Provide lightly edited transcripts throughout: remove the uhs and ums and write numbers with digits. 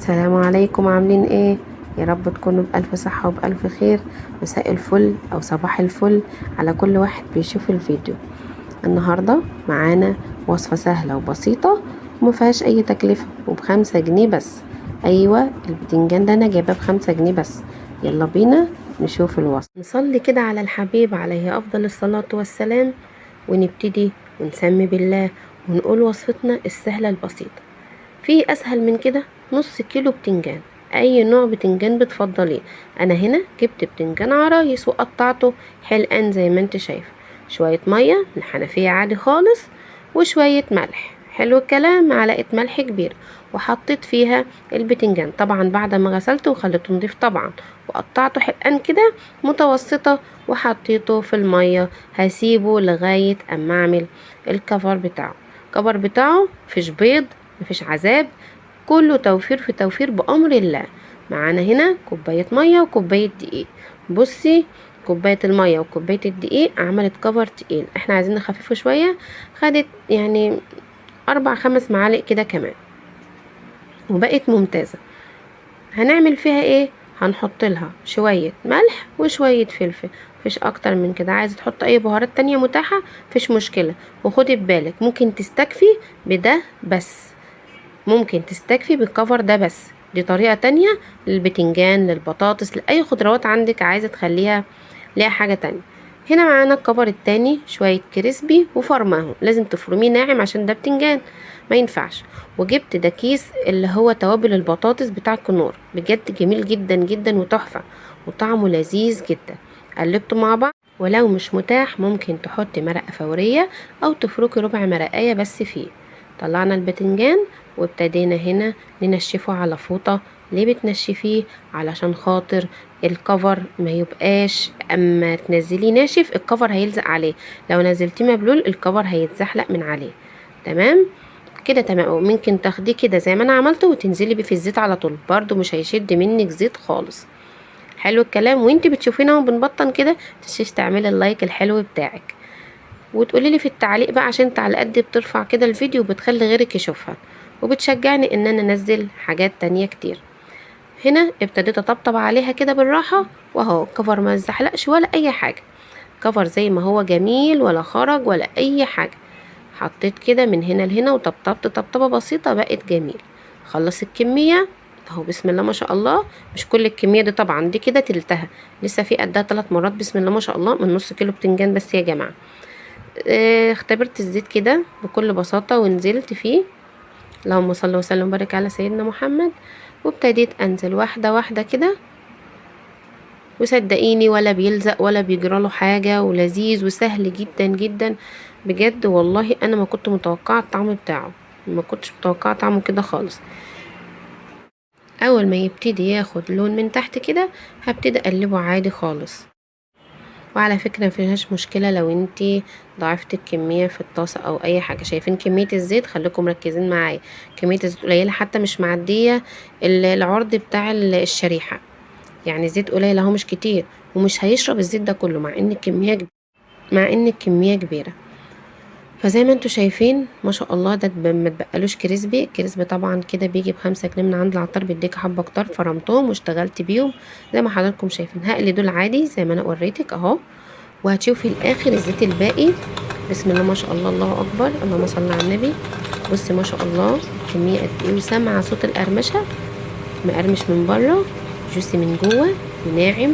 السلام عليكم، عاملين ايه؟ يا رب تكونوا بألف صحة وبألف خير. مساء الفل أو صباح الفل على كل واحد بيشوف الفيديو. النهاردة معانا وصفة سهلة وبسيطة ومفيهاش أي تكلفة وب5 جنيه بس. أيوة، البتنجان ده أنا جايباه ب5 جنيه بس. يلا بينا نشوف الوصفة. نصلي كده على الحبيب عليه أفضل الصلاة والسلام، ونبتدي ونسمي بالله ونقول وصفتنا السهلة البسيطة. في اسهل من كده؟ نص كيلو بتنجان، اي نوع بتنجان بتفضليه. انا هنا جبت بتنجان عرايس وقطعته حلقان زي ما انت شايف. شوية مية من الحنفية عادي خالص، وشوية ملح. حلو الكلام، معلقة ملح كبيرة. وحطيت فيها البتنجان طبعا بعد ما غسلته وخليته نضيف طبعا، وقطعته حلقان كده متوسطة، وحطيته في المية. هسيبه لغاية اما اعمل الكفر بتاعه. الكفر بتاعه مفيش بيض، مفيش عذاب، كله توفير في توفير بأمر الله. معانا هنا كوباية مية وكوباية دقيق. بصي، كوباية المية وكوباية الدقيق عملت كفر تقيل، احنا عايزين نخففه شوية. خدت يعني 4 5 معالق كده كمان، وبقت ممتازة. هنعمل فيها ايه؟ هنحط لها شوية ملح وشوية فلفل، مفيش اكتر من كده. عايزة تحط اي بهارات تانية متاحة مفيش مشكلة. وخدي ببالك ممكن تستكفي بده بس، ممكن تستكفي بالكفر ده بس. دي طريقة تانية للبتنجان، للبطاطس، لأي خضروات عندك عايزة تخليها ليها حاجة تانية. هنا معانا الكفر التاني شوية كريسبي وفرماهم، لازم تفرميه ناعم عشان ده بتنجان ما ينفعش. وجبت ده كيس اللي هو توابل البطاطس بتاع كنور، بجد جميل جدا جدا وتحفة وطعمه لذيذ جدا. قلبته مع بعض، ولو مش متاح ممكن تحطي مرقة فورية او تفركي ربع مرقاية بس فيه. طلعنا البتنجان وابتدينا هنا ننشفه على فوطة. ليه بتنشفيه؟ علشان خاطر الكفر ما يبقاش اما تنزليه ناشف الكفر هيلزق عليه، لو نزلتيه مبلول الكفر هيتزحلق من عليه. تمام كده تمام. وممكن تاخديه كده زي ما انا عملته وتنزلي بيه في الزيت على طول، برضو مش هيشد منك زيت خالص. حلو الكلام. وانت بتشوفينا وبنبطن كده تنسيش تعملي اللايك الحلو بتاعك، وتقولي لي في التعليق بقى، عشان التعليقات دي بترفع كده الفيديو وبتخلي غيرك يشوفها، وبتشجعني ان انا انزل حاجات تانية كتير. هنا ابتديت اطبطب عليها كده بالراحة، واهو الكفر ما اتزحلقش ولا اي حاجة، كفر زي ما هو جميل ولا خرج ولا اي حاجة. حطيت كده من هنا لهنا وطبطبت طبطبة بسيطة، بقت جميل. خلص الكمية اهو، بسم الله ما شاء الله. مش كل الكمية دي طبعا، دي كده تلتها، لسه في قدها 3 مرات بسم الله ما شاء الله من نص كيلو بتنجان بس يا جماعة. اختبرت الزيت كده بكل بساطة ونزلت فيه. اللهم صل وسلم وبارك على سيدنا محمد. وابتديت انزل واحدة واحدة كده، وصدقيني ولا بيلزق ولا بيجراله حاجة، ولذيذ وسهل جدا جدا بجد. والله انا ما كنت متوقعة الطعم بتاعه، ما كنتش متوقعة طعمه كده خالص. اول ما يبتدي ياخد لون من تحت كده هبتدي اقلبه عادي خالص. وعلى فكرة مفيهاش مشكلة لو انتي ضعفت الكمية في الطاسة او اي حاجة. شايفين كمية الزيت؟ خليكم مركزين معايا، كمية الزيت قليلة حتى مش معدية العرض بتاع الشريحة، يعني زيت قليل اهو مش كتير، ومش هيشرب الزيت ده كله مع ان الكمية كبيرة. فزي ما انتوا شايفين ما شاء الله، ده ما تبقالوش كريسبي. الكريسبي طبعا كده بيجي ب5 جنيه من عند العطار، بيديك حبة كتار. فرمتهم واشتغلت بيهم زي ما حضراتكم شايفين. هقلي دول عادي زي ما انا وريتك اهو، وهتشوفي الاخر الزيت الباقي. بسم الله ما شاء الله، الله اكبر، اللهم صل على النبي. بصي ما شاء الله الكميه قد ايه، وسامعه صوت القرمشه، مقرمش من بره، جوسي من جوه، وناعم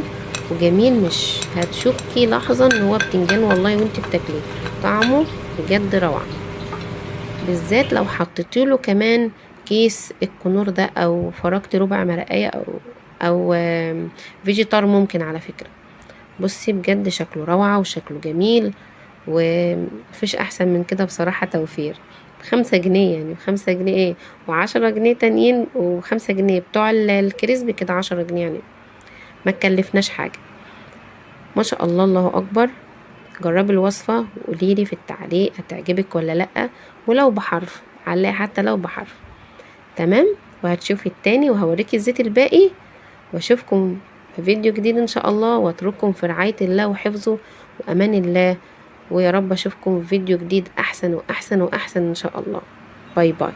وجميل. مش هتشكي لحظه ان هو بتنجان والله وانت بتاكليه، طعمه بجد روعه. بالذات لو حطيتيله كمان كيس الكنور ده، او فركتي ربع مرقايه او فيجيتار ممكن على فكره. بصي بجد شكله روعة وشكله جميل، ومفيش احسن من كده بصراحة. توفير ب5 جنيه، يعني ب5 جنيه ايه، و10 جنيه تانيين، و5 جنيه بتوع الكريسبي كده 10 جنيه، يعني ما تكلفناش حاجة. ما شاء الله، الله اكبر. جربي الوصفة وقوليلي في التعليق هتعجبك ولا لأ، ولو بحرف علقي حتى لو بحرف. تمام. وهتشوفي التاني وهوريكي الزيت الباقي، واشوفكم في فيديو جديد ان شاء الله، واترككم في رعاية الله وحفظه وامان الله. ويا رب اشوفكم في فيديو جديد احسن واحسن واحسن ان شاء الله. باي باي.